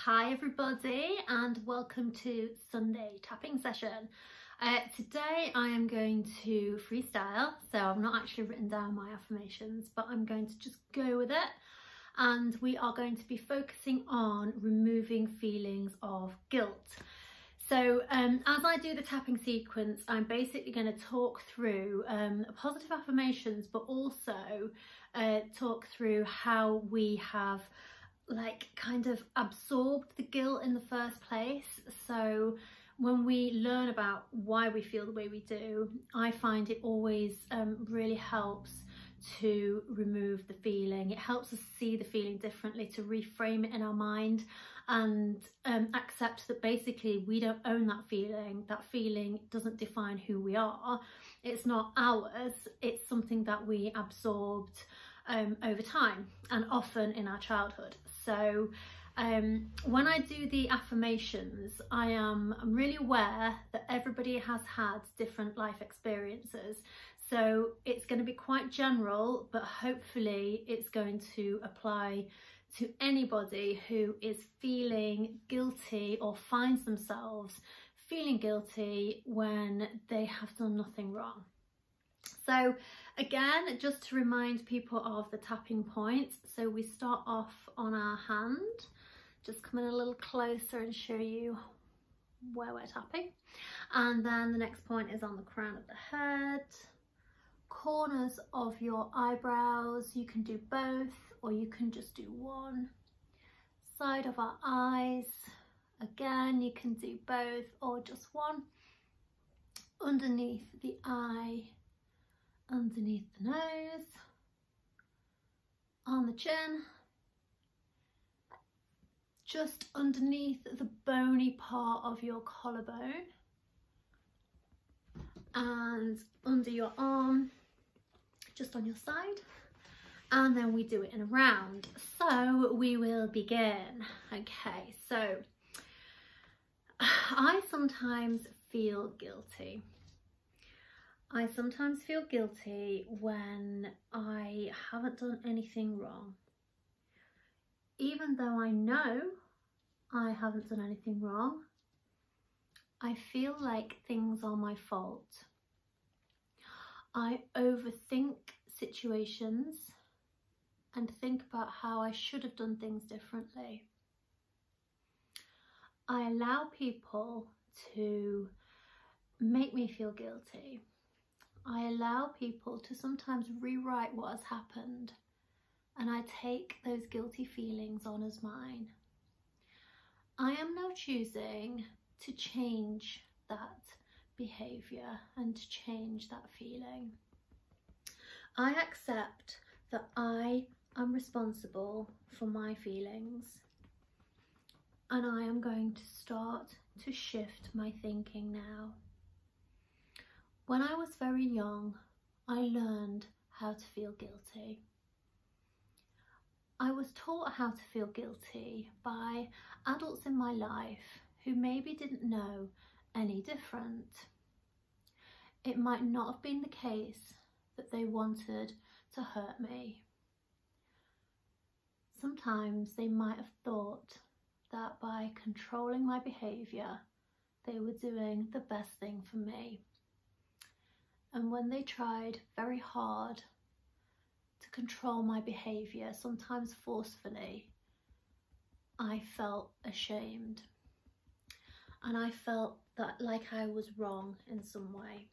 Hi everybody and welcome to Sunday tapping session. Today I am going to freestyle, so I've not actually written down my affirmations, but I'm going to just go with it, and we are going to be focusing on removing feelings of guilt. So as I do the tapping sequence, I'm basically going to talk through positive affirmations, but also talk through how we have kind of absorbed the guilt in the first place. So when we learn about why we feel the way we do, I find it always really helps to remove the feeling. It helps us see the feeling differently, to reframe it in our mind and accept that basically we don't own that feeling. That feeling doesn't define who we are. It's not ours. It's something that we absorbed over time and often in our childhood. So when I do the affirmations, I'm really aware that everybody has had different life experiences. So it's going to be quite general, but hopefully it's going to apply to anybody who is feeling guilty or finds themselves feeling guilty when they have done nothing wrong. So again, just to remind people of the tapping points, so we start off on our hand, just come in a little closer and show you where we're tapping, and then the next point is on the crown of the head, corners of your eyebrows. You can do both or you can just do one. Side of our eyes, again you can do both or just one. Underneath the eye, underneath the nose, on the chin, just underneath the bony part of your collarbone, and under your arm, just on your side, and then we do it in a round. So we will begin. Okay, so I sometimes feel guilty. I sometimes feel guilty when I haven't done anything wrong. Even though I know I haven't done anything wrong, I feel like things are my fault. I overthink situations and think about how I should have done things differently. I allow people to make me feel guilty. I allow people to sometimes rewrite what has happened, and I take those guilty feelings on as mine. I am now choosing to change that behaviour and to change that feeling. I accept that I am responsible for my feelings, and I am going to start to shift my thinking now. When I was very young, I learned how to feel guilty. I was taught how to feel guilty by adults in my life who maybe didn't know any different. It might not have been the case that they wanted to hurt me. Sometimes they might have thought that by controlling my behaviour, they were doing the best thing for me. And when they tried very hard to control my behaviour, sometimes forcefully, I felt ashamed. And I felt that like I was wrong in some way.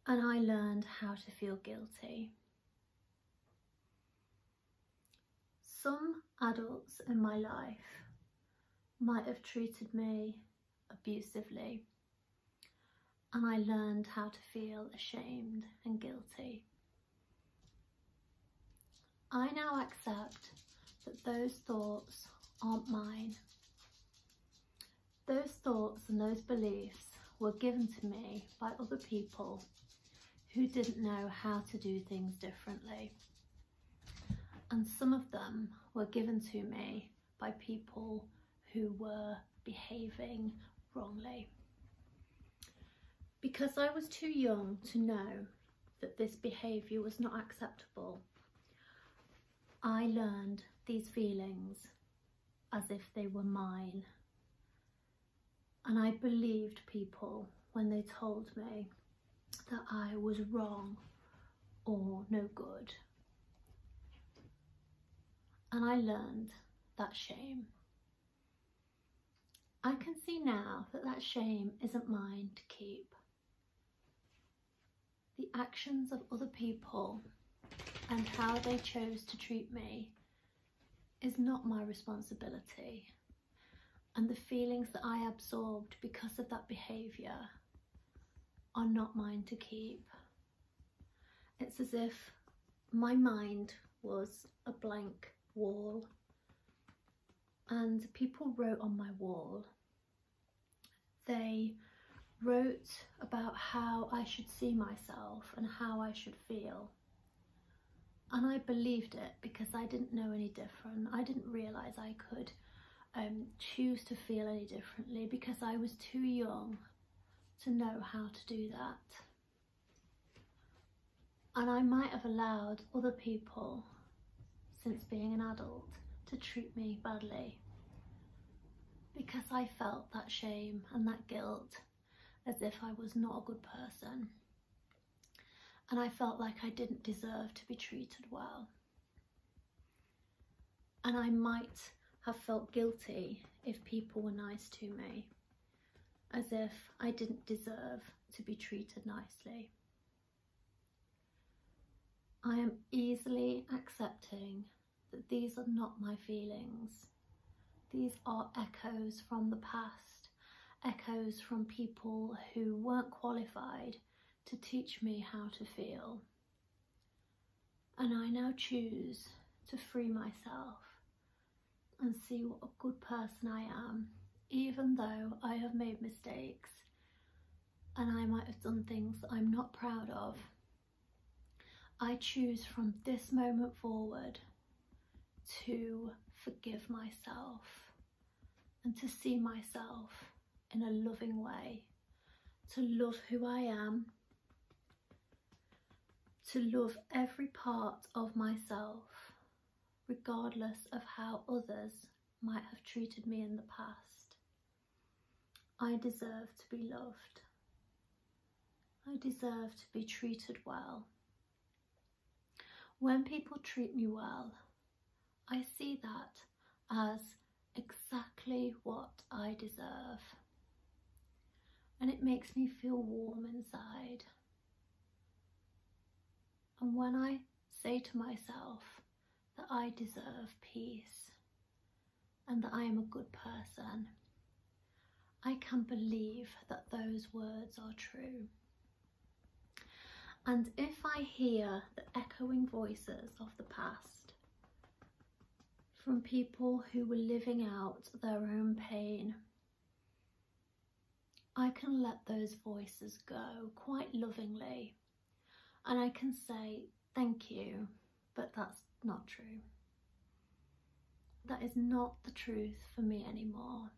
And I learned how to feel guilty. Some adults in my life might have treated me abusively, and I learned how to feel ashamed and guilty. I now accept that those thoughts aren't mine. Those thoughts and those beliefs were given to me by other people who didn't know how to do things differently. And some of them were given to me by people who were behaving wrongly. Because I was too young to know that this behaviour was not acceptable, I learned these feelings as if they were mine. And I believed people when they told me that I was wrong or no good. And I learned that shame. I can see now that that shame isn't mine to keep. The actions of other people and how they chose to treat me is not my responsibility. And the feelings that I absorbed because of that behaviour are not mine to keep. It's as if my mind was a blank wall and people wrote on my wall. They wrote about how I should see myself and how I should feel. And I believed it because I didn't know any different. I didn't realise I could choose to feel any differently because I was too young to know how to do that. And I might have allowed other people, since being an adult, to treat me badly because I felt that shame and that guilt as if I was not a good person. And I felt like I didn't deserve to be treated well. And I might have felt guilty if people were nice to me, as if I didn't deserve to be treated nicely. I am easily accepting that these are not my feelings. These are echoes from the past, echoes from people who weren't qualified to teach me how to feel. And I now choose to free myself and see what a good person I am, even though I have made mistakes and I might have done things I'm not proud of. I choose from this moment forward to forgive myself and to see myself in a loving way, to love who I am, to love every part of myself, regardless of how others might have treated me in the past. I deserve to be loved. I deserve to be treated well. When people treat me well, I see that as exactly what I deserve. And it makes me feel warm inside. And when I say to myself that I deserve peace and that I am a good person, I can believe that those words are true. And if I hear the echoing voices of the past from people who were living out their own pain, I can let those voices go quite lovingly. And I can say, thank you, but that's not true. That is not the truth for me anymore.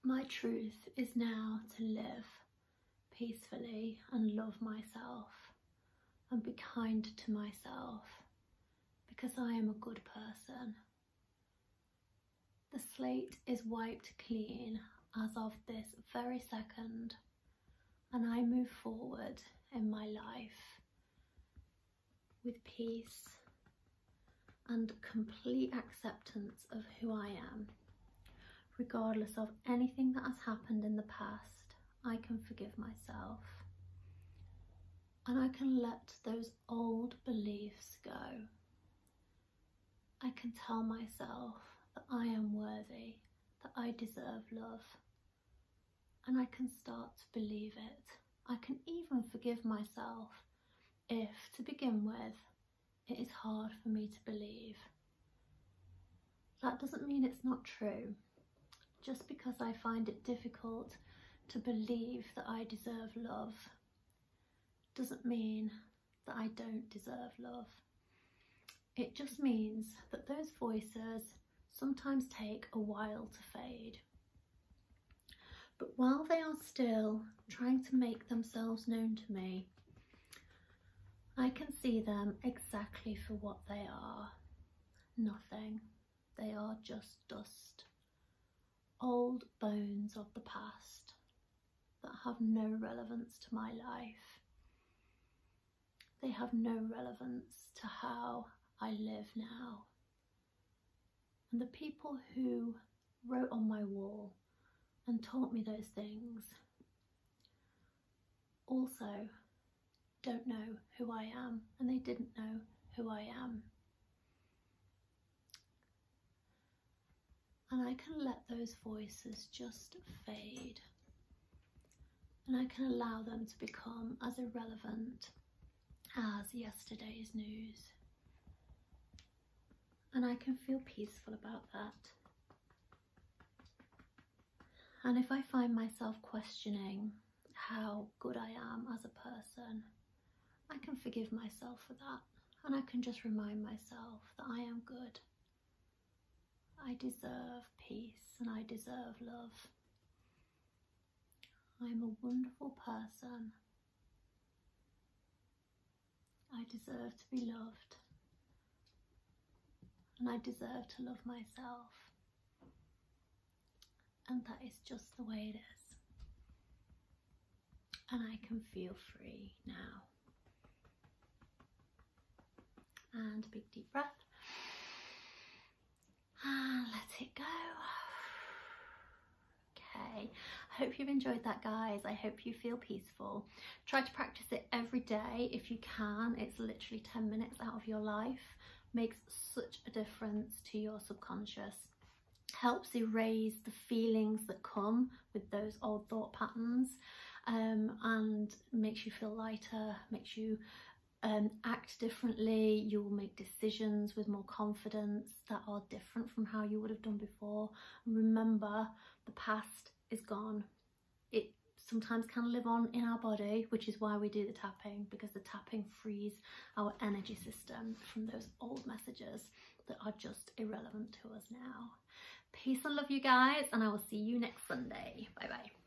My truth is now to live peacefully and love myself and be kind to myself because I am a good person. The slate is wiped clean as of this very second, and I move forward in my life with peace and complete acceptance of who I am. Regardless of anything that has happened in the past, I can forgive myself and I can let those old beliefs go. I can tell myself that I am worthy, that I deserve love, and I can start to believe it. I can even forgive myself if, to begin with, it is hard for me to believe. That doesn't mean it's not true. Just because I find it difficult to believe that I deserve love doesn't mean that I don't deserve love. It just means that those voices sometimes take a while to fade. But while they are still trying to make themselves known to me, I can see them exactly for what they are: nothing. They are just dust, old bones of the past that have no relevance to my life. They have no relevance to how I live now. And the people who wrote on my wall and taught me those things also don't know who I am, and they didn't know who I am. And I can let those voices just fade, and I can allow them to become as irrelevant as yesterday's news. And I can feel peaceful about that. And if I find myself questioning how good I am as a person, I can forgive myself for that, and I can just remind myself that I am good. I deserve peace and I deserve love. I'm a wonderful person. I deserve to be loved, and I deserve to love myself. And that is just the way it is. And I can feel free now. And a big deep breath. And let it go. Okay, I hope you've enjoyed that, guys. I hope you feel peaceful. Try to practice it every day if you can. It's literally 10 minutes out of your life. Makes such a difference to your subconscious. Helps erase the feelings that come with those old thought patterns, and makes you feel lighter, makes you act differently. You will make decisions with more confidence that are different from how you would have done before. And remember, the past is gone. It sometimes can live on in our body, which is why we do the tapping, because the tapping frees our energy system from those old messages that are just irrelevant to us now. Peace and love, you guys, and I will see you next Sunday. Bye bye.